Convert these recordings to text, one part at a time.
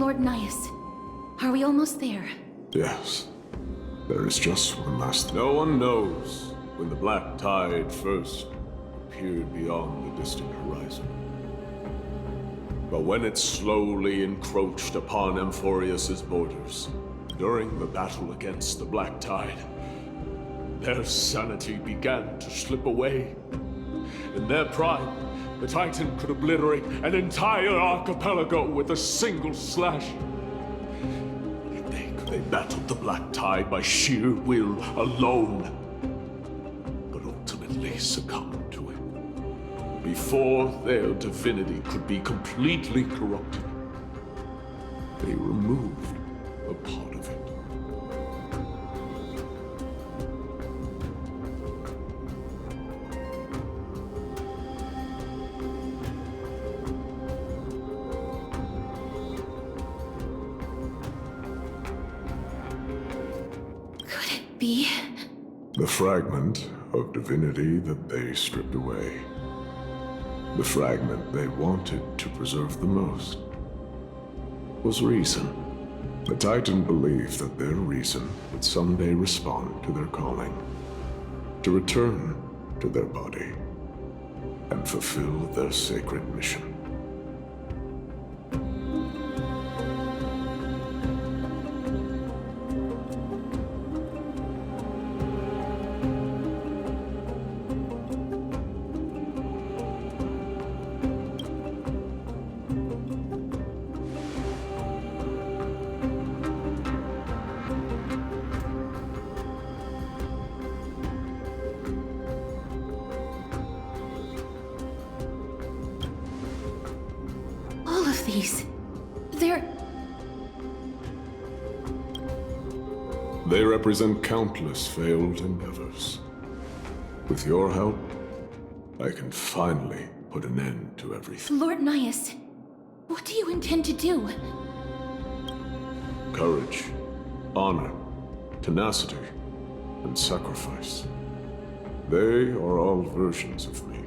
Lord Nias, are we almost there? Yes. There is just one last thing. No one knows when the black tide first appeared beyond the distant horizon. But when it slowly encroached upon Amphorius's borders, during the battle against the black tide, their sanity began to slip away. In their pride, the Titan could obliterate an entire archipelago with a single slash. They battled the black tide by sheer will alone, but ultimately succumbed to it. Before their divinity could be completely corrupted, they removed a part of it. Be? The fragment of divinity that they stripped away. The fragment they wanted to preserve the most was reason. The Titan believed that their reason would someday respond to their calling, to return to their body, and fulfill their sacred mission. They represent countless failed endeavors. With your help, I can finally put an end to everything. Lord Nias, what do you intend to do? Courage, honor, tenacity, and sacrifice. They are all versions of me.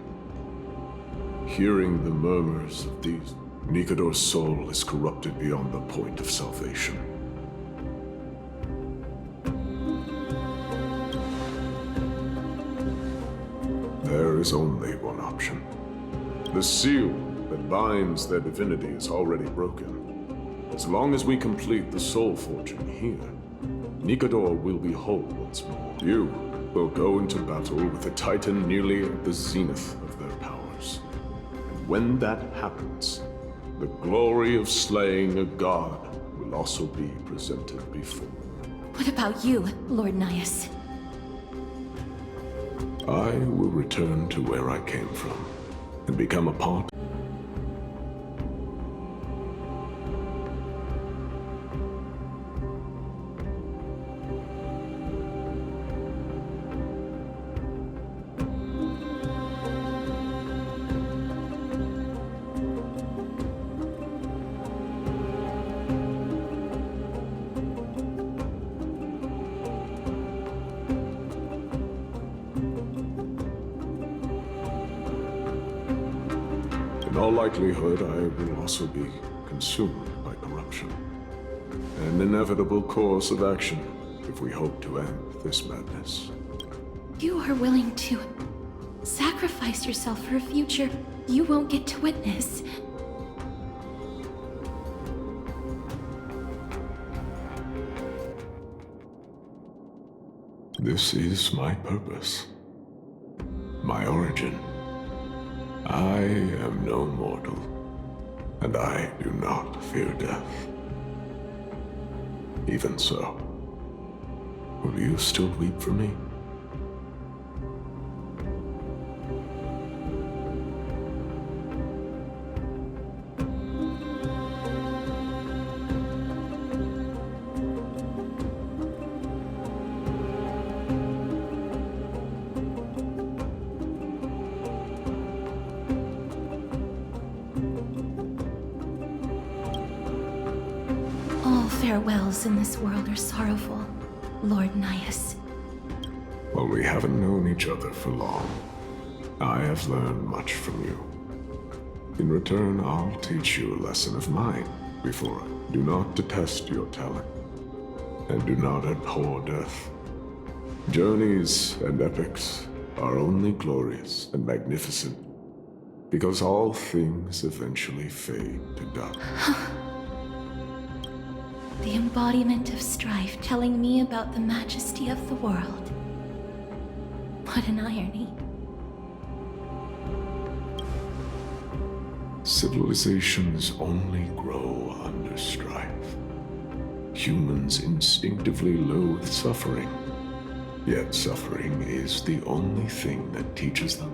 Hearing the murmurs of these, Nikador's soul is corrupted beyond the point of salvation. There is only one option. The seal that binds their divinity is already broken. As long as we complete the soul forging here, Nikador will be whole once more. You will go into battle with the Titan nearly at the zenith of their powers. And when that happens, the glory of slaying a god will also be presented before. What about you, Lord Nias? I will return to where I came from and become a part. In all likelihood, I will also be consumed by corruption. An inevitable course of action if we hope to end this madness. You are willing to sacrifice yourself for a future you won't get to witness. This is my purpose. My origin. I am no mortal, and I do not fear death. Even so, will you still weep for me? Farewells in this world are sorrowful, Lord Nias. Well, we haven't known each other for long. I have learned much from you. In return, I'll teach you a lesson of mine before Do not detest your talent, and do not abhor death. Journeys and epics are only glorious and magnificent because all things eventually fade to dust. The embodiment of strife telling me about the majesty of the world. What an irony. Civilizations only grow under strife. Humans instinctively loathe suffering, yet suffering is the only thing that teaches them.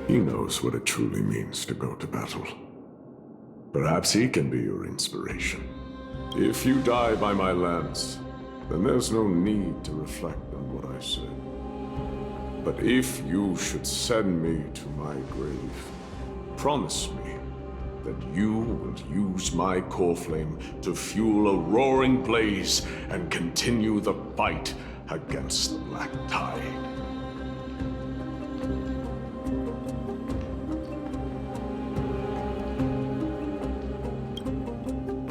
He knows what it truly means to go to battle. Perhaps he can be your inspiration. If you die by my lance, then there's no need to reflect on what I said. But if you should send me to my grave, promise me that you will use my core flame to fuel a roaring blaze and continue the fight against the Black Tide.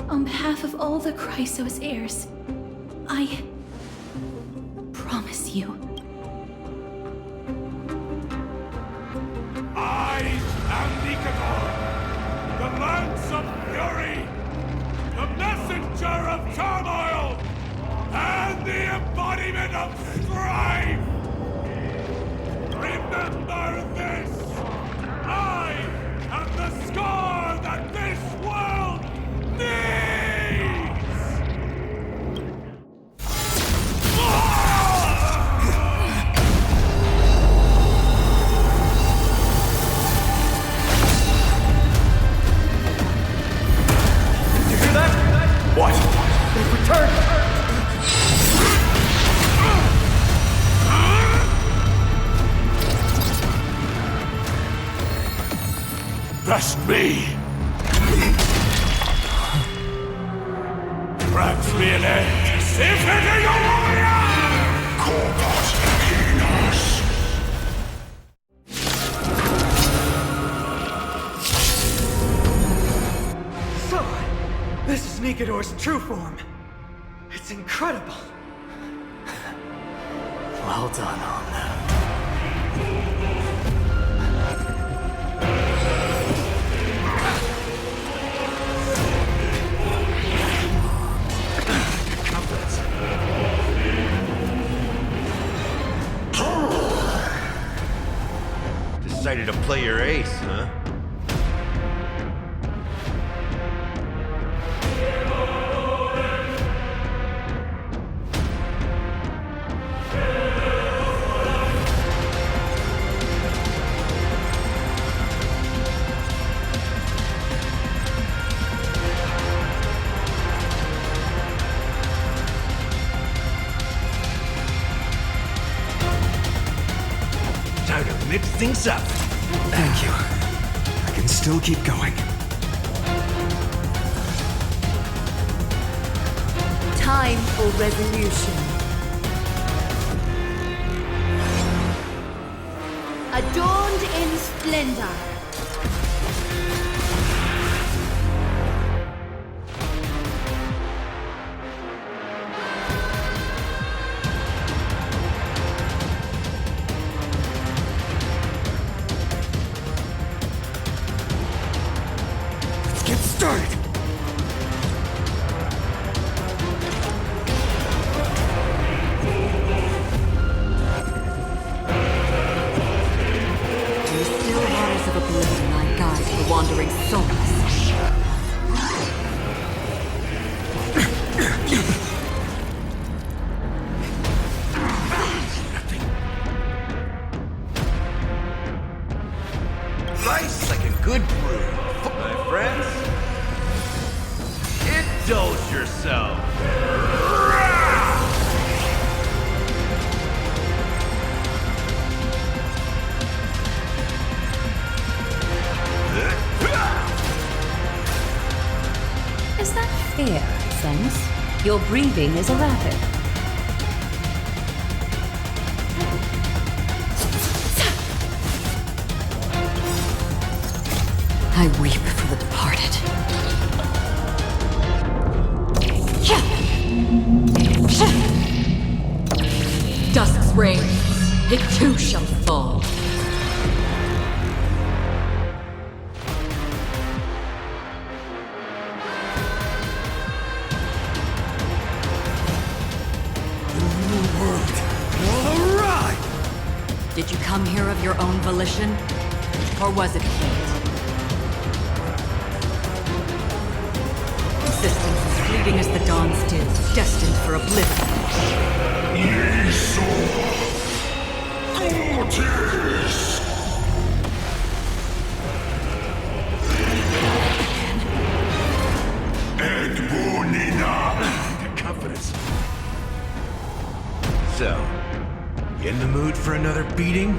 On behalf of all the Chrysos heirs, I promise you. I am Nikador, the lance of fury, the messenger of turmoil, and the embodiment of strife! Remember this! I am the scar that this world needs! What? They've returned! Trust me! Perhaps me an end! Infinity warrior! Corpus Penis! So, this is Nikador's true form. It's incredible. Well done, Omna. Decided to play your ace, huh? Time to mix things up. Thank you. I can still keep going. Time for resolution. Adorned in splendor. Let's get started. Still waters of oblivion. Your breathing is erratic. I weep for the departed. Dusk's reign, it too shall fall. Did you come here of your own volition? Or was it fate? Existence as fleeting as the dawn's dew, destined for oblivion. Confidence. So, you in the mood for another beating?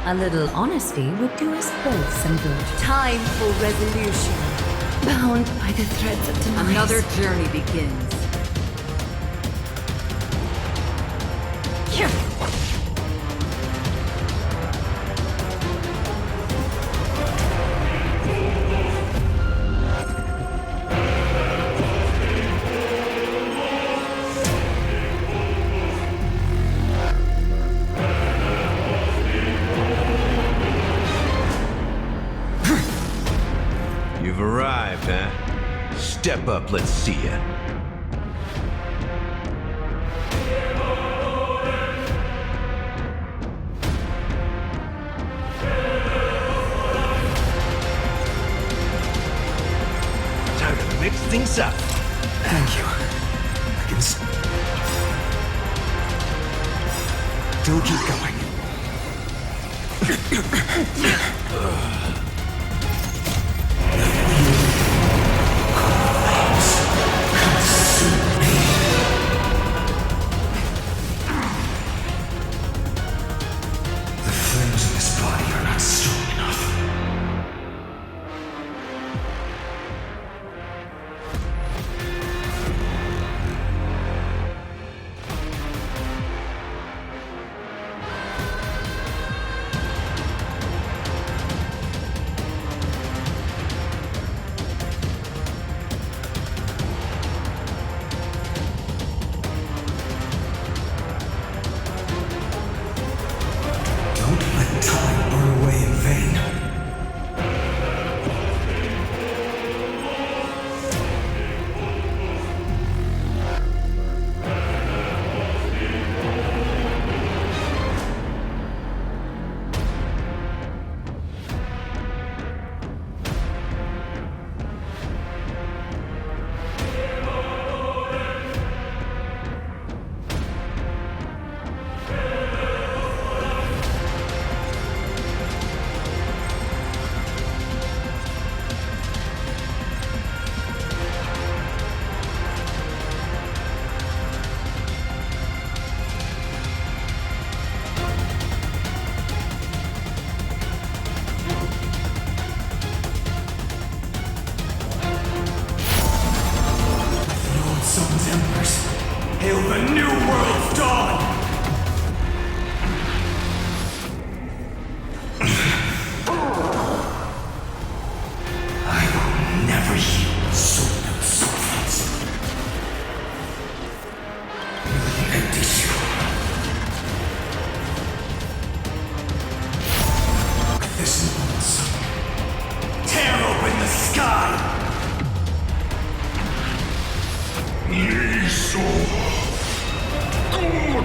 A little honesty would do us both some good. Time for resolution. Bound by the threads of demise. Another journey begins. You've arrived, huh? Step up, let's see ya. Time to mix things up. Thank you. I can still keep going. The flames in this body are not strong enough.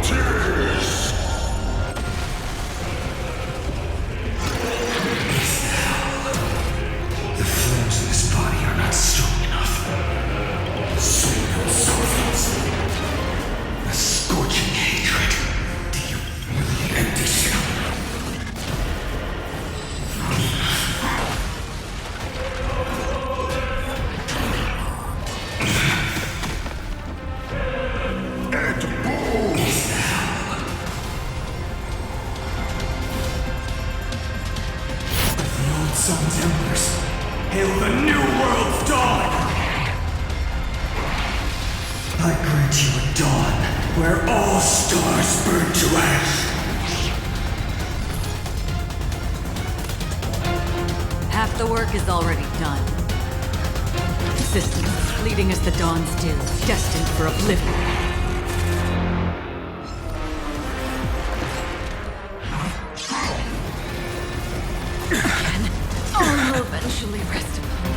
The flames in this body are not strong enough. Soil softens. A scorching hatred. Do you really empty shell? Sun's embers. Hail the new world's dawn! I grant you a dawn where all stars burn to ash. Half the work is already done. Existence is fleeting as the dawn's dew, destined for oblivion. All will eventually rest upon me.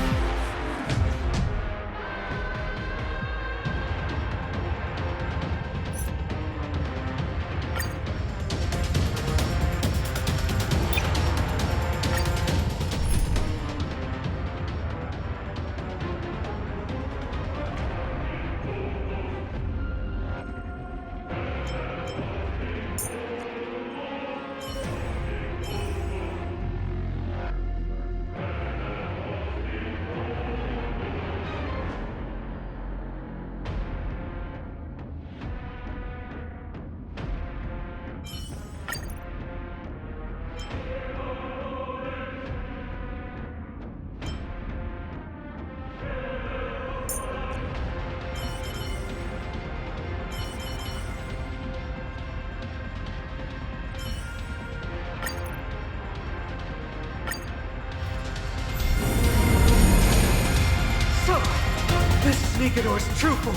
This is Nikador's true form.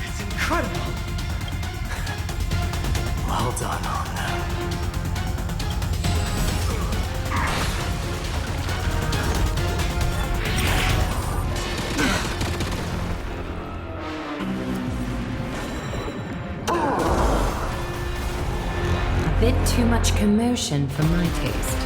It's incredible. Well done on that. A bit too much commotion for my taste.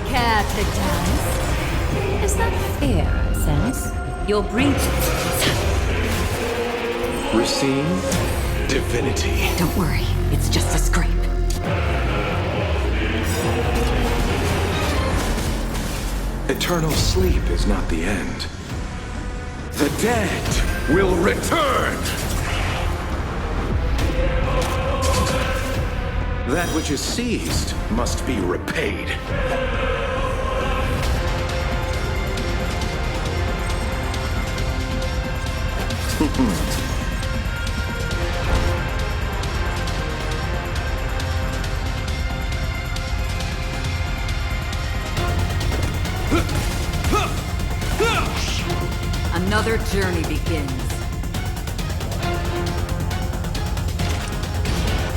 Capitalize? Is that fair, Sense? Your breathing. Receive divinity. Don't worry, it's just a scrape. Eternal sleep is not the end. The dead will return! That which is seized must be repaid. Another journey begins.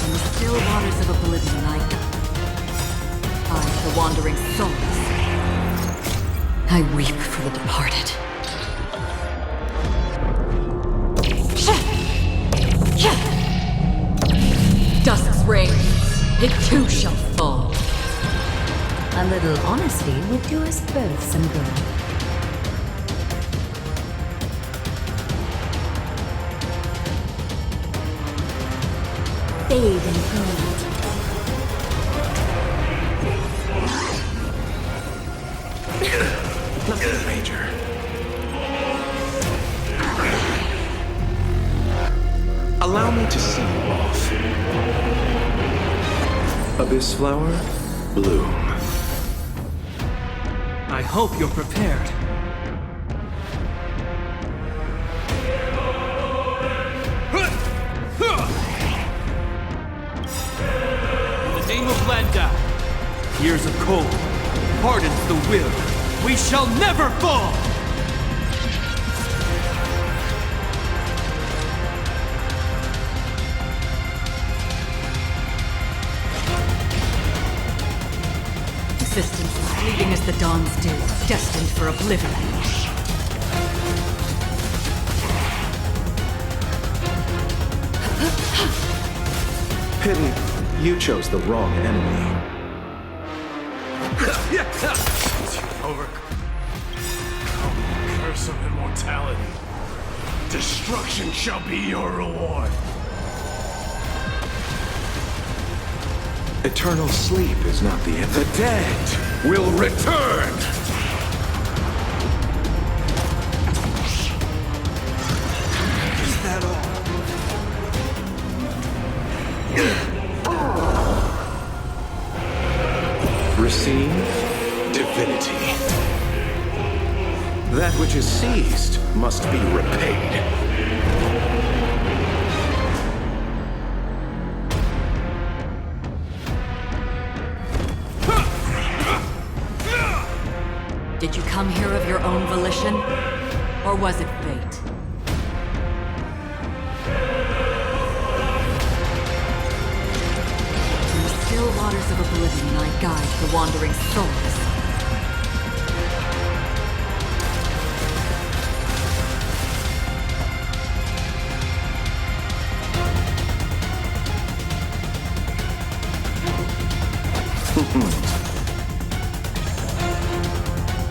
In the still waters of oblivion, I, the wandering souls, I weep for the departed. Dusk's reign, it too shall fall. A little honesty would do us both some good. Bathe in gold. Nothing major. Allow me to see you off. Abyss flower, bloom. I hope you're prepared. In the name of Landau, years of cold hardens the will. We shall never fall! Existence is fleeting as the dawn's dew, destined for oblivion. Pity you chose the wrong enemy. Overcome the curse of immortality. Destruction shall be your reward. Eternal sleep is not the end. The dead will return! Is that all? Receive divinity. That which is seized must be repaid. Did you come here of your own volition? Or was it fate? In the still waters of oblivion, I guide the wandering souls.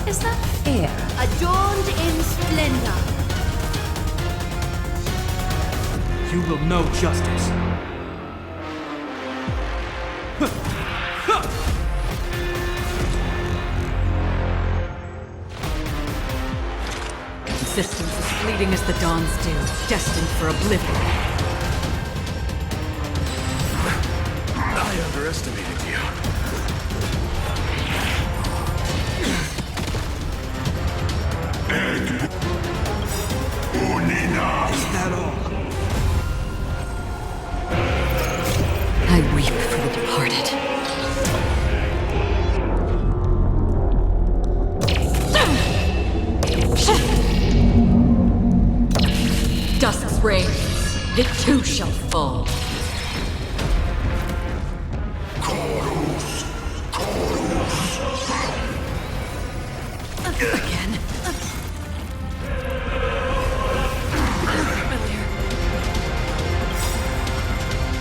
Is that fair? Adorned in splendor. You will know justice. Existence is fleeting as the dawn's dew, destined for oblivion. I underestimated you. Is that all? I weep for the departed. Dusk's reign, it too shall fall. Again.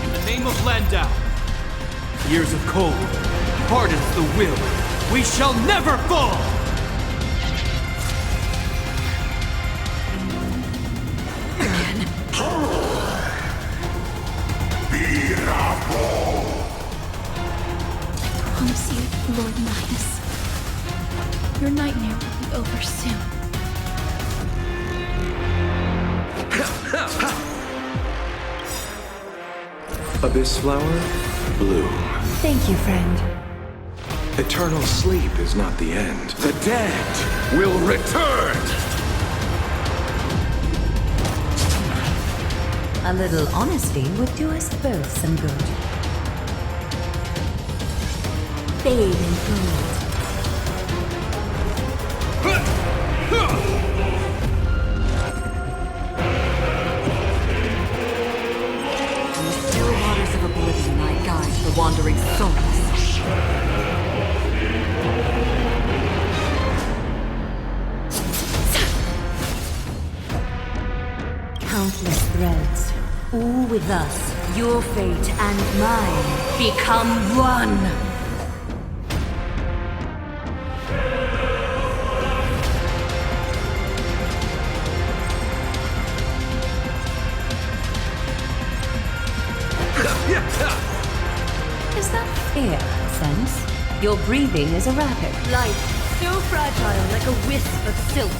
In the name of Landau, years of cold hardens the will. We shall never fall! I promise you, Lord Midas, your nightmare will be over soon. Abyss flower, bloom. Thank you, friend. Eternal sleep is not the end. The dead will return! A little honesty would do us both some good. Bathe in gold. In the still waters of oblivion, I guide the wandering souls. Countless threads, all with us, your fate and mine become one. Is that fair, Sense? Your breathing is erratic. Life, so fragile like a wisp of silk.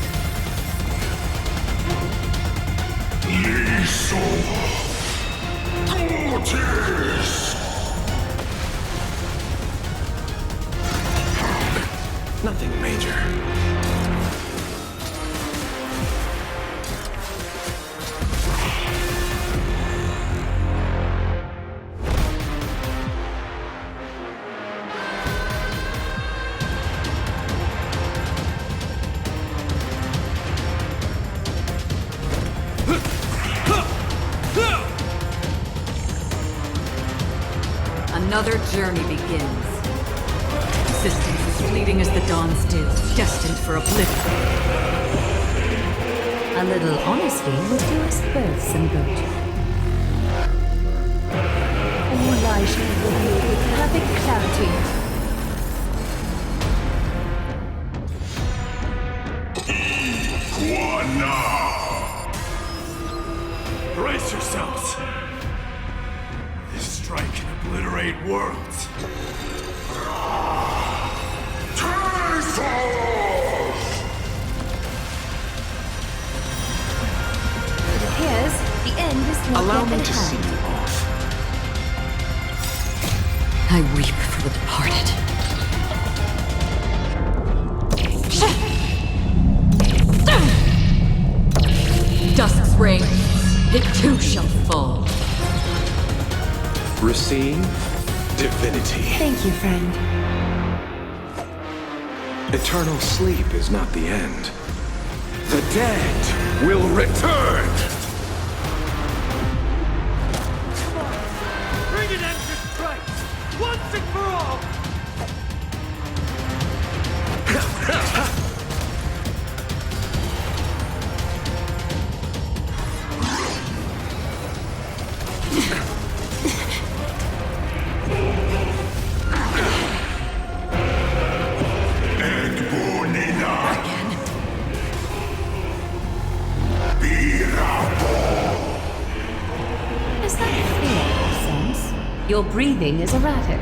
Nothing major. Another journey begins. Existence is fleeting as the dawn's dew, destined for oblivion. A little honesty would do us both some good. All lies should be revealed with perfect clarity. Brace yourselves. This strike can obliterate worlds. It appears the end is not Allow yet me at to hand. see you off. I weep for the departed. Dusk's reign, it too shall fall. Receive divinity. Thank you, friend. Eternal sleep is not the end. The dead will return! Bring an end to strife, once and for all! Is that fear, sense? Your breathing is erratic.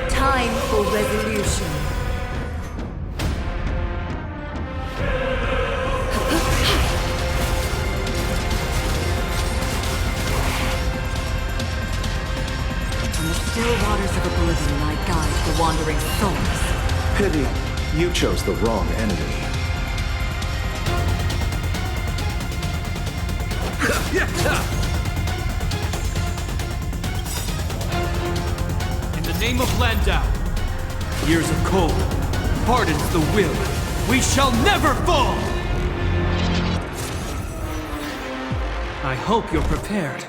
Time for resolution. From the still waters of oblivion I guide the wandering souls. Pity, you chose the wrong enemy. In the name of Landau, years of cold hardens the will. We shall never fall! I hope you're prepared.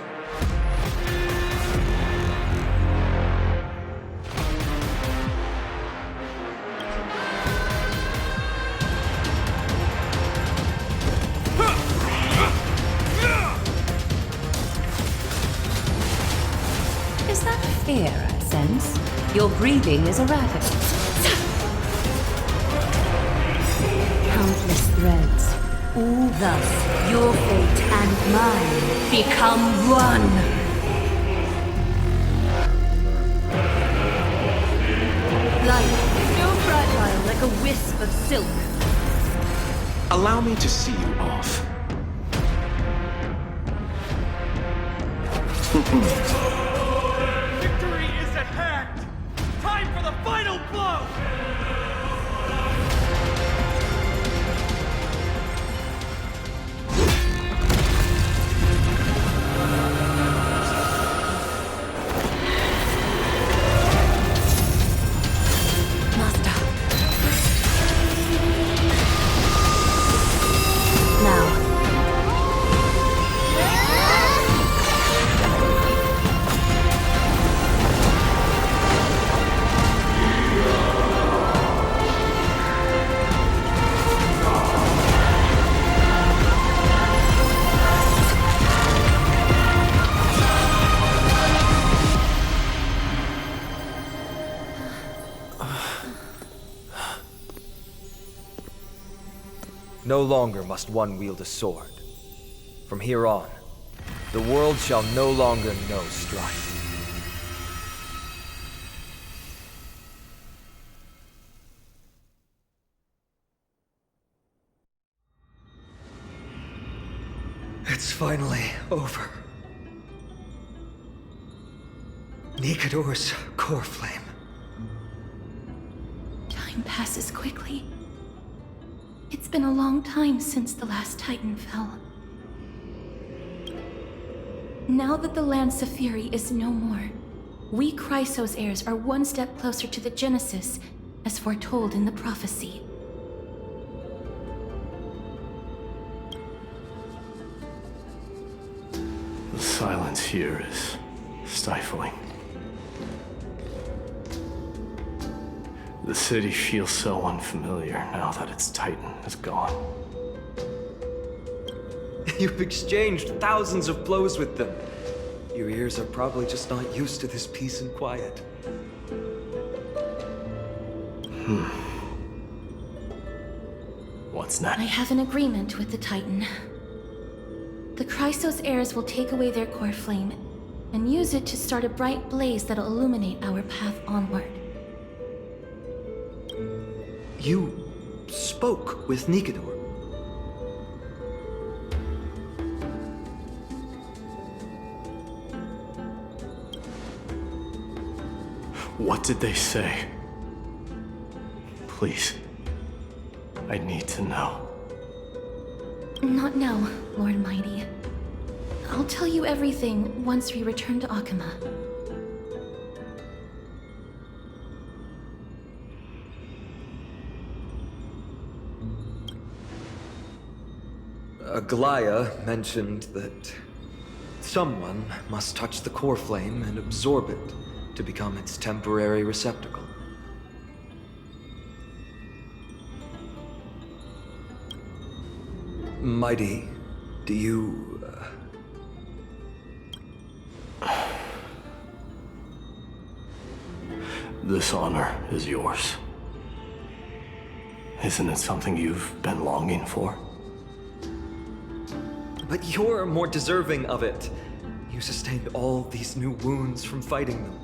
Is that fear I sense? Your breathing is erratic. Countless threads. All thus, your fate and mine become one. Life, so fragile like a wisp of silk. Allow me to see you off. Victory is at hand! Time for the final blow! Master. Now. No longer must one wield a sword. From here on, the world shall no longer know strife. It's finally over. Nikador's core flame. Time passes quickly. It's been a long time since the last Titan fell. Now that the Lance of Fury is no more, we Chrysos heirs are one step closer to the Genesis, as foretold in the prophecy. silence here is stifling. The city feels so unfamiliar now that its Titan is gone. You've exchanged thousands of blows with them. Your ears are probably just not used to this peace and quiet. What's next? I have an agreement with the Titan. The Chrysos heirs will take away their core flame and use it to start a bright blaze that'll illuminate our path onward. You spoke with Nikador. What did they say? Please. I need to know. Not now, Lord Mighty. I'll tell you everything once we return to Akama. Aglaya mentioned that someone must touch the core flame and absorb it to become its temporary receptacle. Mighty, do you... This honor is yours. Isn't it something you've been longing for? But you're more deserving of it. You sustained all these new wounds from fighting them.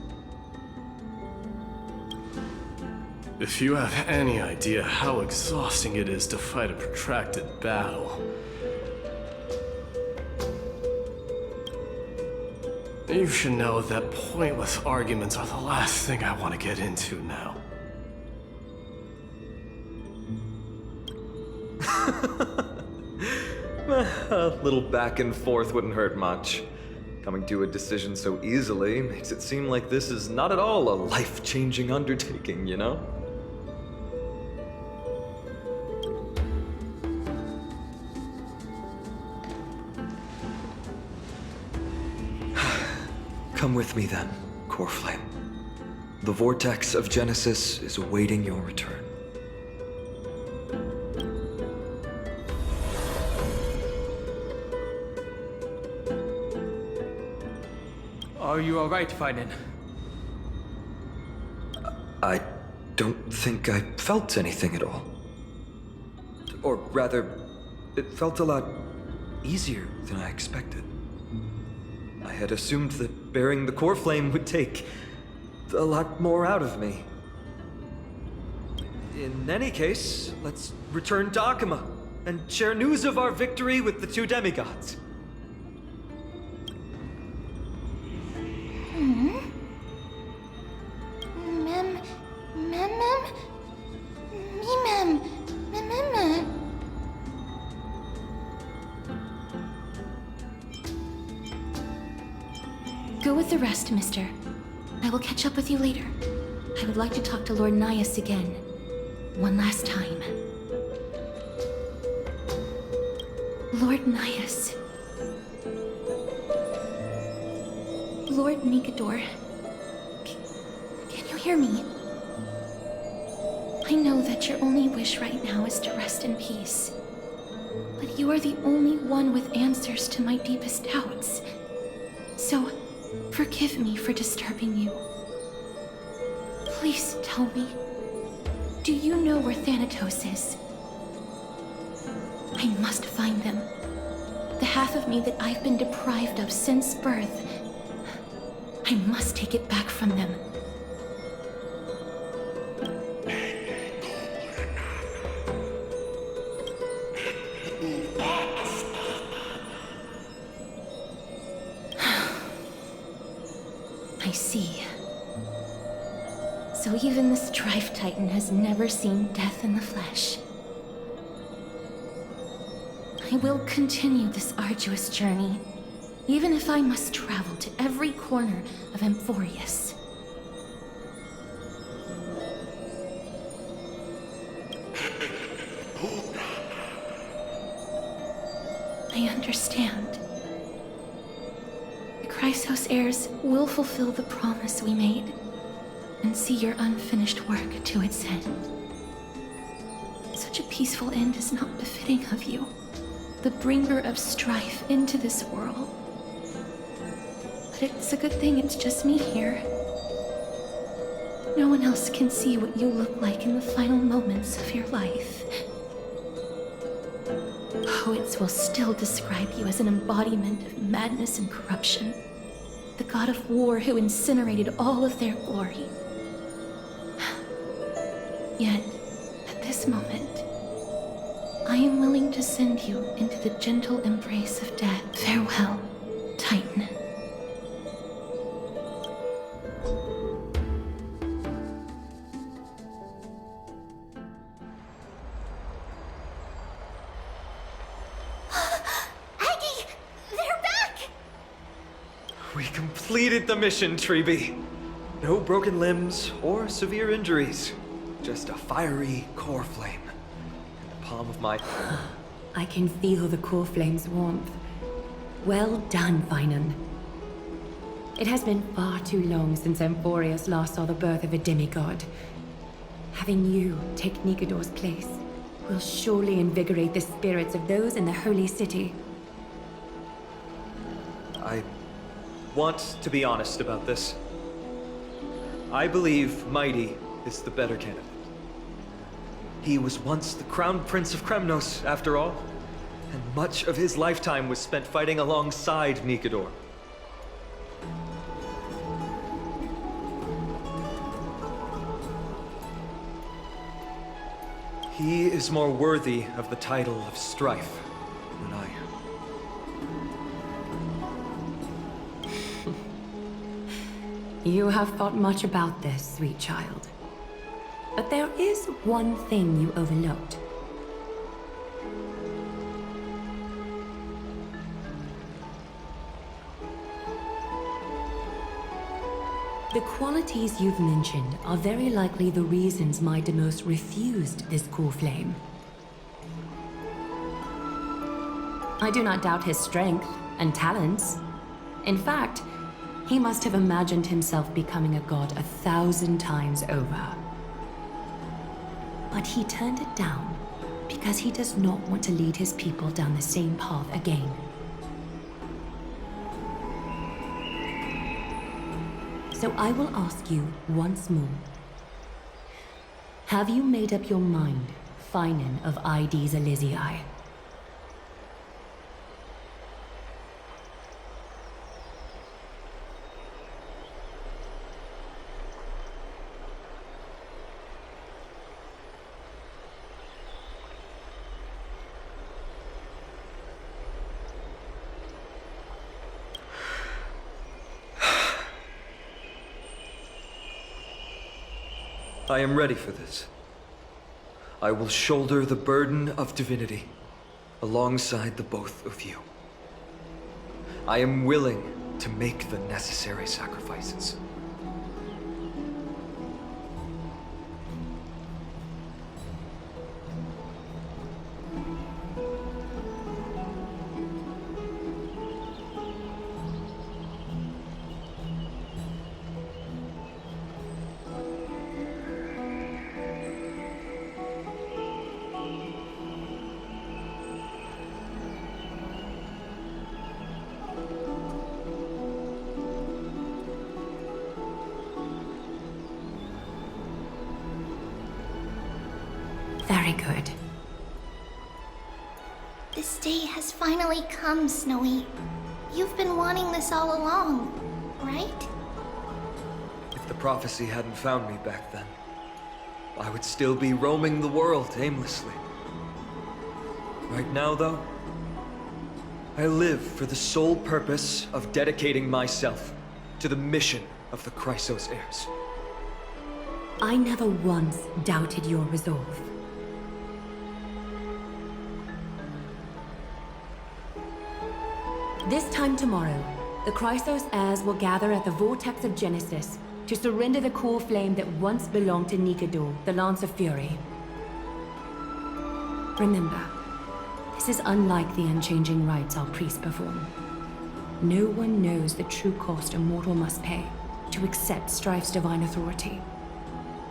If you have any idea how exhausting it is to fight a protracted battle, you should know that pointless arguments are the last thing I want to get into now. A little back and forth wouldn't hurt much. Coming to a decision so easily makes it seem like this is not at all a life-changing undertaking, you know? Come with me then, Core Flame. The vortex of Genesis is awaiting your return. Are you alright, Feinen? I don't think I felt anything at all. Or rather, it felt a lot easier than I expected. I had assumed that bearing the core flame would take a lot more out of me. In any case, let's return to Akama and share news of our victory with the two demigods. Go with the rest, mister. I will catch up with you later. I would like to talk to Lord Nias again. One last time. Lord Nias. Lord Nikador. Can you hear me? I know that your only wish right now is to rest in peace. But you are the only one with answers to my deepest doubts. So, forgive me for disturbing you. Please tell me, do you know where Thanatos is? I must find them. The half of me that I've been deprived of since birth. I must take it back from them. I see. So even the Strife Titan has never seen death in the flesh. I will continue this arduous journey, even if I must travel to every corner of Amphorius. I understand. Chrysos heirs will fulfill the promise we made and see your unfinished work to its end. Such a peaceful end is not befitting of you, the bringer of strife into this world. But it's a good thing it's just me here. No one else can see what you look like in the final moments of your life. Poets will still describe you as an embodiment of madness and corruption, the god of war who incinerated all of their glory. Yet, at this moment, I am willing to send you into the gentle embrace of death. Farewell, Titan. Aggie! They're back! We completed the mission, Treeby. No broken limbs or severe injuries. Just a fiery core flame in the palm of my... I can feel the core flame's warmth. Well done, Finan. It has been far too long since Amphorius last saw the birth of a demigod. Having you take Nikador's place will surely invigorate the spirits of those in the holy city. I want to be honest about this. I believe Mighty is the better candidate. He was once the Crown Prince of Kremnos, after all, and much of his lifetime was spent fighting alongside Nikador. He is more worthy of the title of Strife than I am. You have thought much about this, sweet child. But there is one thing you overlooked. The qualities you've mentioned are very likely the reasons my Demos refused this core flame. I do not doubt his strength and talents. In fact, he must have imagined himself becoming a god 1,000 times over. But he turned it down because he does not want to lead his people down the same path again. So I will ask you once more. Have you made up your mind, Finan of Ides Elysiae? I am ready for this. I will shoulder the burden of divinity alongside the both of you. I am willing to make the necessary sacrifices. Very good. This day has finally come, Snowy. You've been wanting this all along, right? If the prophecy hadn't found me back then, I would still be roaming the world aimlessly. Right now, though, I live for the sole purpose of dedicating myself to the mission of the Chrysos heirs. I never once doubted your resolve. This time tomorrow, the Chrysos heirs will gather at the Vortex of Genesis to surrender the core flame that once belonged to Nikador, the Lance of Fury. Remember, this is unlike the unchanging rites our priests perform. No one knows the true cost a mortal must pay to accept Strife's divine authority.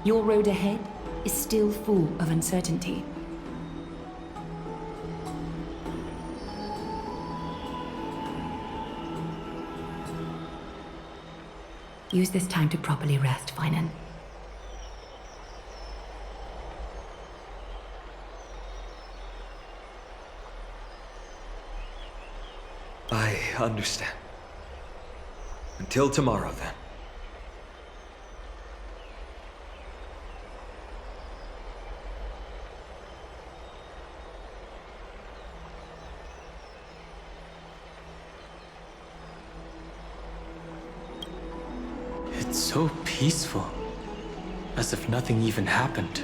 Your road ahead is still full of uncertainty. Use this time to properly rest, Finan. I understand. Until tomorrow, then. It's so peaceful. As if nothing even happened.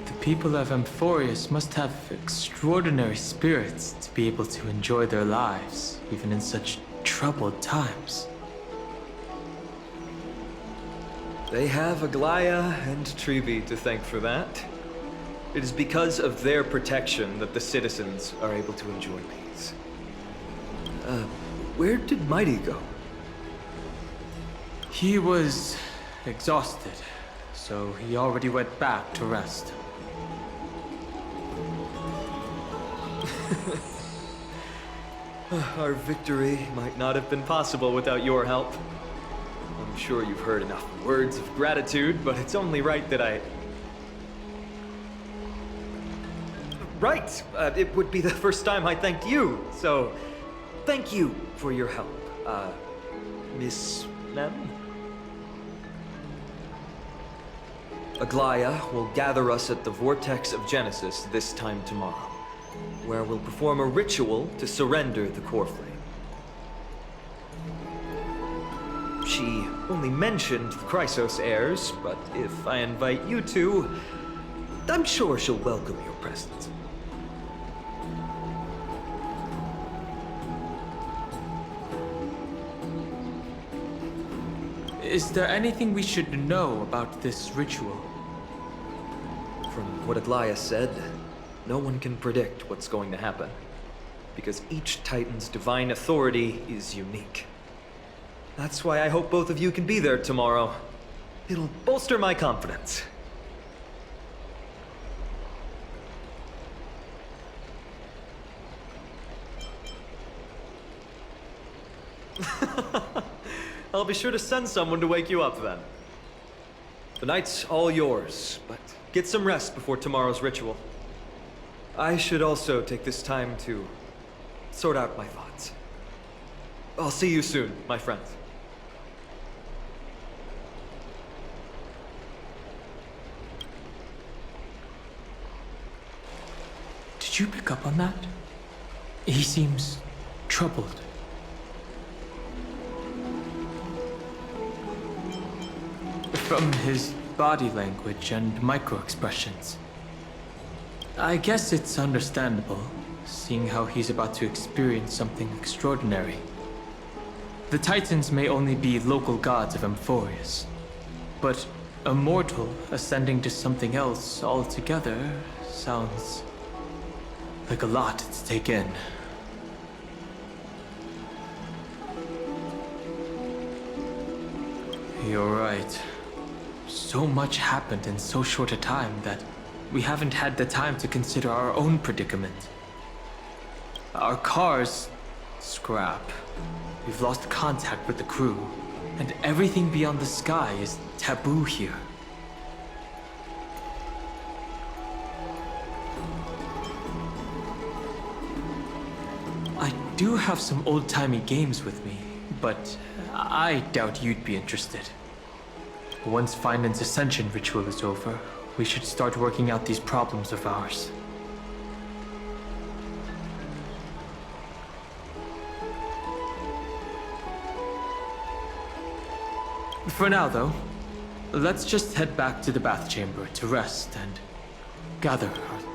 The people of Amphorius must have extraordinary spirits to be able to enjoy their lives, even in such troubled times. They have Aglaya and Treeby to thank for that. It is because of their protection that the citizens are able to enjoy peace. Where did Mighty go? He was exhausted, so he already went back to rest. Our victory might not have been possible without your help. I'm sure you've heard enough words of gratitude, but it's only right that I... Right! It would be the first time I thanked you, so... Thank you for your help, Miss Mem? Aglaya will gather us at the Vortex of Genesis this time tomorrow, where we'll perform a ritual to surrender the core flame. She only mentioned the Chrysos heirs, but if I invite you two, I'm sure she'll welcome your presence. Is there anything we should know about this ritual? From what Aglaya said, no one can predict what's going to happen, because each Titan's divine authority is unique. That's why I hope both of you can be there tomorrow. It'll bolster my confidence. I'll be sure to send someone to wake you up then. The night's all yours, but get some rest before tomorrow's ritual. I should also take this time to sort out my thoughts. I'll see you soon, my friends. Did you pick up on that? He seems troubled. From his body language and micro-expressions. I guess it's understandable, seeing how he's about to experience something extraordinary. The Titans may only be local gods of Amphorius, but a mortal ascending to something else altogether sounds like a lot to take in. You're right. So much happened in so short a time that we haven't had the time to consider our own predicament. Our car's scrap. We've lost contact with the crew, and everything beyond the sky is taboo here. I do have some old-timey games with me, but I doubt you'd be interested. Once Finan's ascension ritual is over, we should start working out these problems of ours. For now, though, let's just head back to the bath chamber to rest and gather our